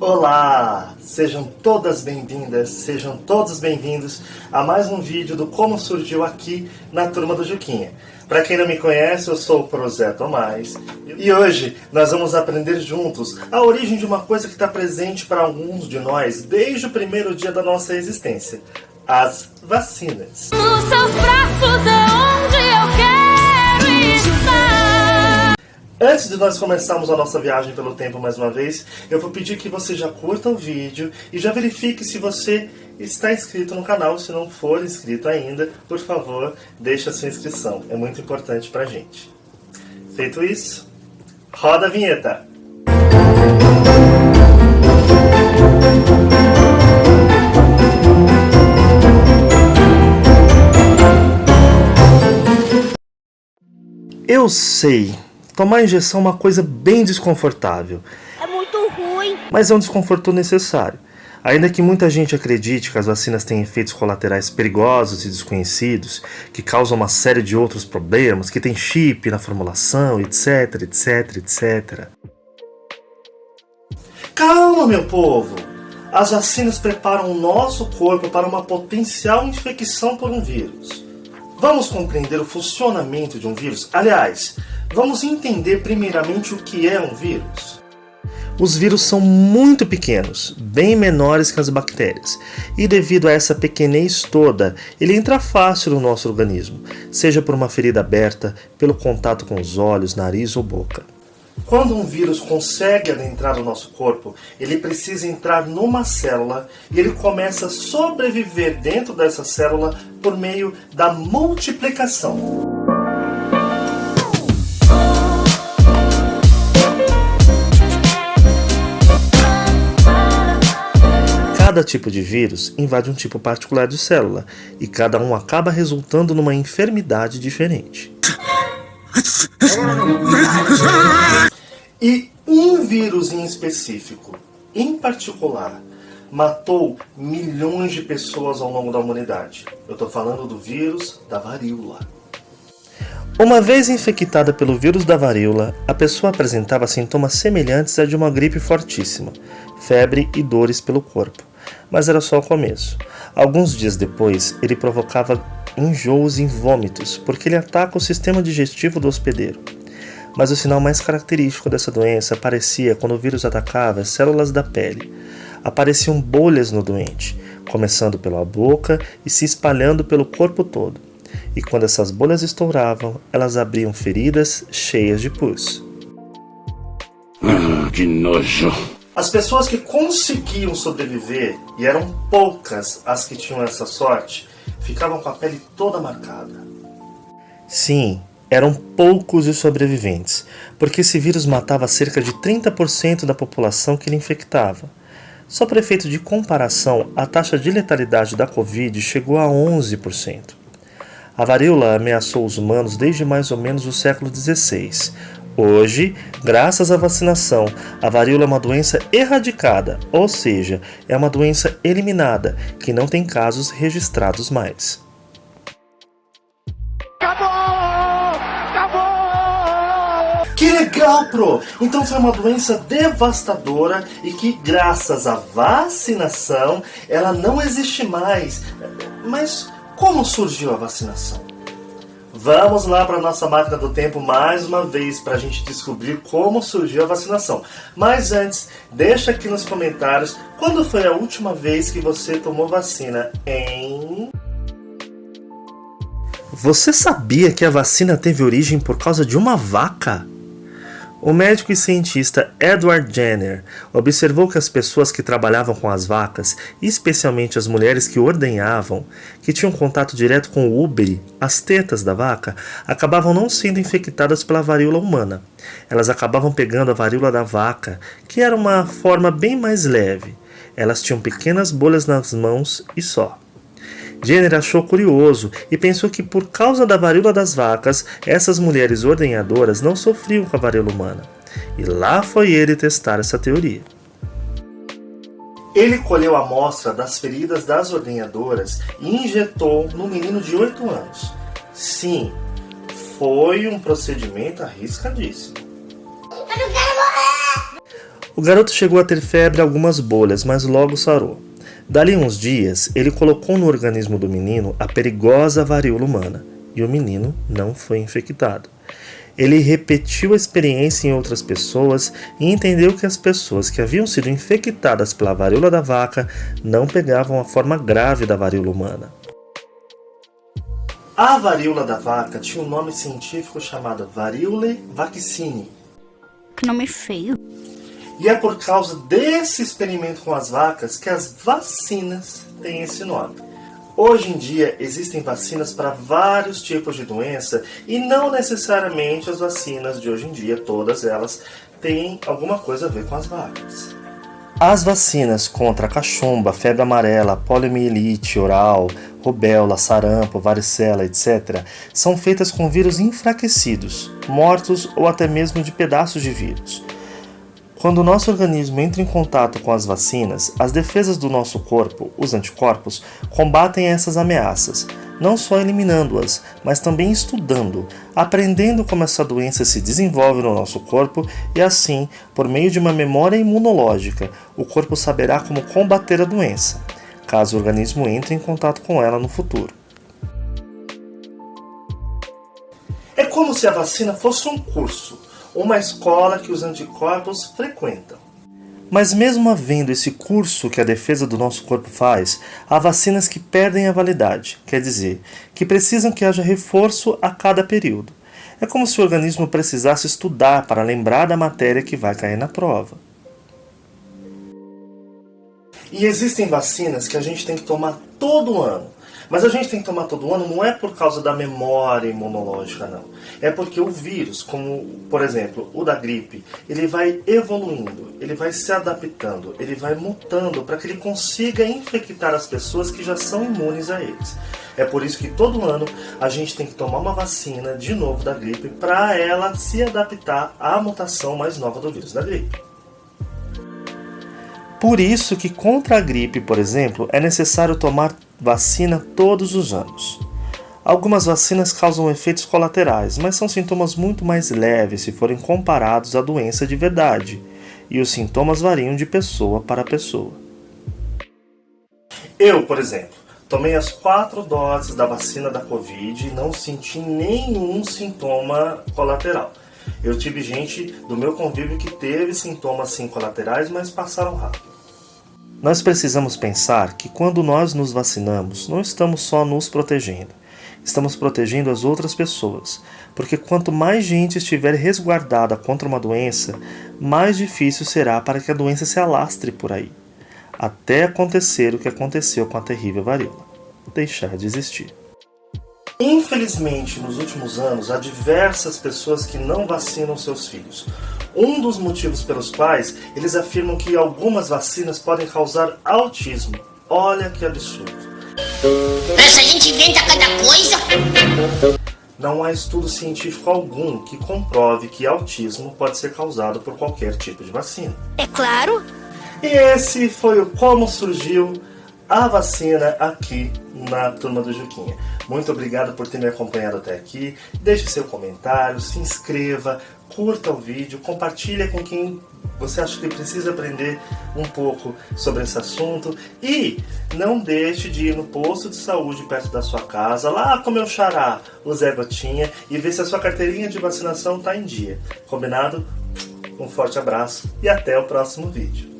Olá! Sejam todas bem-vindas, sejam todos bem-vindos a mais um vídeo do Como Surgiu aqui na Turma do Juquinha. Para quem não me conhece, eu sou o Prozé Tomás e hoje nós vamos aprender juntos a origem de uma coisa que está presente para alguns de nós desde o primeiro dia da nossa existência: as vacinas. Nos seus braços é onde eu quero estar. Antes de nós começarmos a nossa viagem pelo tempo mais uma vez, eu vou pedir que você já curta o vídeo e já verifique se você está inscrito no canal. Se não for inscrito ainda, por favor, deixe a sua inscrição. É muito importante pra gente. Feito isso, roda a vinheta! Eu sei, tomar injeção é uma coisa bem desconfortável. É muito ruim. Mas é um desconforto necessário. Ainda que muita gente acredite que as vacinas têm efeitos colaterais perigosos e desconhecidos, que causam uma série de outros problemas, que tem chip na formulação, etc, etc, etc. Calma, meu povo! As vacinas preparam o nosso corpo para uma potencial infecção por um vírus. Vamos compreender o funcionamento de um vírus? Aliás, vamos entender primeiramente o que é um vírus. Os vírus são muito pequenos, bem menores que as bactérias, e devido a essa pequenez toda, ele entra fácil no nosso organismo, seja por uma ferida aberta, pelo contato com os olhos, nariz ou boca. Quando um vírus consegue adentrar no nosso corpo, ele precisa entrar numa célula e ele começa a sobreviver dentro dessa célula por meio da multiplicação. Cada tipo de vírus invade um tipo particular de célula, e cada um acaba resultando numa enfermidade diferente. E um vírus em específico, em particular, matou milhões de pessoas ao longo da humanidade. Eu estou falando do vírus da varíola. Uma vez infectada pelo vírus da varíola, a pessoa apresentava sintomas semelhantes a de uma gripe fortíssima, febre e dores pelo corpo. Mas era só o começo. Alguns dias depois, ele provocava enjoos e vômitos, porque ele ataca o sistema digestivo do hospedeiro. Mas o sinal mais característico dessa doença aparecia quando o vírus atacava as células da pele. Apareciam bolhas no doente, começando pela boca e se espalhando pelo corpo todo. E quando essas bolhas estouravam, elas abriam feridas cheias de pus. Que nojo! As pessoas que conseguiam sobreviver, e eram poucas as que tinham essa sorte, ficavam com a pele toda marcada. Sim, eram poucos os sobreviventes, porque esse vírus matava cerca de 30% da população que ele infectava. Só para efeito de comparação, a taxa de letalidade da Covid chegou a 11%. A varíola ameaçou os humanos desde mais ou menos o século XVI. Hoje, graças à vacinação, a varíola é uma doença erradicada, ou seja, é uma doença eliminada, que não tem casos registrados mais. Acabou! Acabou! Que legal, Pro! Então foi uma doença devastadora e que, graças à vacinação, ela não existe mais. Mas como surgiu a vacinação? Vamos lá para a nossa máquina do tempo mais uma vez para a gente descobrir como surgiu a vacinação. Mas antes, deixa aqui nos comentários quando foi a última vez que você tomou vacina, hein? Você sabia que a vacina teve origem por causa de uma vaca? O médico e cientista Edward Jenner observou que as pessoas que trabalhavam com as vacas, especialmente as mulheres que ordenhavam, que tinham contato direto com o úbere, as tetas da vaca, acabavam não sendo infectadas pela varíola humana. Elas acabavam pegando a varíola da vaca, que era uma forma bem mais leve. Elas tinham pequenas bolhas nas mãos e só. Jenner achou curioso e pensou que por causa da varíola das vacas, essas mulheres ordenhadoras não sofriam com a varíola humana. E lá foi ele testar essa teoria. Ele colheu a amostra das feridas das ordenhadoras e injetou no menino de 8 anos. Sim, foi um procedimento arriscadíssimo. Eu não quero morrer! O garoto chegou a ter febre e algumas bolhas, mas logo sarou. Dali uns dias, ele colocou no organismo do menino a perigosa varíola humana, e o menino não foi infectado. Ele repetiu a experiência em outras pessoas e entendeu que as pessoas que haviam sido infectadas pela varíola da vaca não pegavam a forma grave da varíola humana. A varíola da vaca tinha um nome científico chamado Variolae vaccinae. Que nome feio. E é por causa desse experimento com as vacas que as vacinas têm esse nome. Hoje em dia existem vacinas para vários tipos de doença e não necessariamente as vacinas de hoje em dia, todas elas, têm alguma coisa a ver com as vacas. As vacinas contra a cachumba, febre amarela, poliomielite oral, rubéola, sarampo, varicela, etc., são feitas com vírus enfraquecidos, mortos ou até mesmo de pedaços de vírus. Quando o nosso organismo entra em contato com as vacinas, as defesas do nosso corpo, os anticorpos, combatem essas ameaças, não só eliminando-as, mas também estudando, aprendendo como essa doença se desenvolve no nosso corpo e assim, por meio de uma memória imunológica, o corpo saberá como combater a doença, caso o organismo entre em contato com ela no futuro. É como se a vacina fosse um curso, uma escola que os anticorpos frequentam. Mas mesmo havendo esse curso que a defesa do nosso corpo faz, há vacinas que perdem a validade, quer dizer, que precisam que haja reforço a cada período. É como se o organismo precisasse estudar para lembrar da matéria que vai cair na prova. E existem vacinas que a gente tem que tomar todo ano. Mas a gente tem que tomar todo ano não é por causa da memória imunológica, não. É porque o vírus, como por exemplo o da gripe, ele vai evoluindo, ele vai se adaptando, ele vai mutando para que ele consiga infectar as pessoas que já são imunes a eles. É por isso que todo ano a gente tem que tomar uma vacina de novo da gripe para ela se adaptar à mutação mais nova do vírus da gripe. Por isso que contra a gripe, por exemplo, é necessário tomar vacina todos os anos. Algumas vacinas causam efeitos colaterais, mas são sintomas muito mais leves se forem comparados à doença de verdade, e os sintomas variam de pessoa para pessoa. Eu, por exemplo, tomei as 4 doses da vacina da Covid e não senti nenhum sintoma colateral. Eu tive gente do meu convívio que teve sintomas sim colaterais, mas passaram rápido. Nós precisamos pensar que quando nós nos vacinamos, não estamos só nos protegendo, estamos protegendo as outras pessoas, porque quanto mais gente estiver resguardada contra uma doença, mais difícil será para que a doença se alastre por aí, até acontecer o que aconteceu com a terrível varíola, deixar de existir. Infelizmente, nos últimos anos, há diversas pessoas que não vacinam seus filhos. Um dos motivos pelos quais eles afirmam que algumas vacinas podem causar autismo. Olha que absurdo. Essa gente inventa cada coisa. Não há estudo científico algum que comprove que autismo pode ser causado por qualquer tipo de vacina. É claro. E esse foi o Como Surgiu a Vacina aqui na Turma do Juquinha. Muito obrigado por ter me acompanhado até aqui. Deixe seu comentário, se inscreva, curta o vídeo, compartilhe com quem você acha que precisa aprender um pouco sobre esse assunto. E não deixe de ir no posto de saúde perto da sua casa, lá com meu xará, o Zé Gotinha, e ver se a sua carteirinha de vacinação está em dia. Combinado? Um forte abraço e até o próximo vídeo.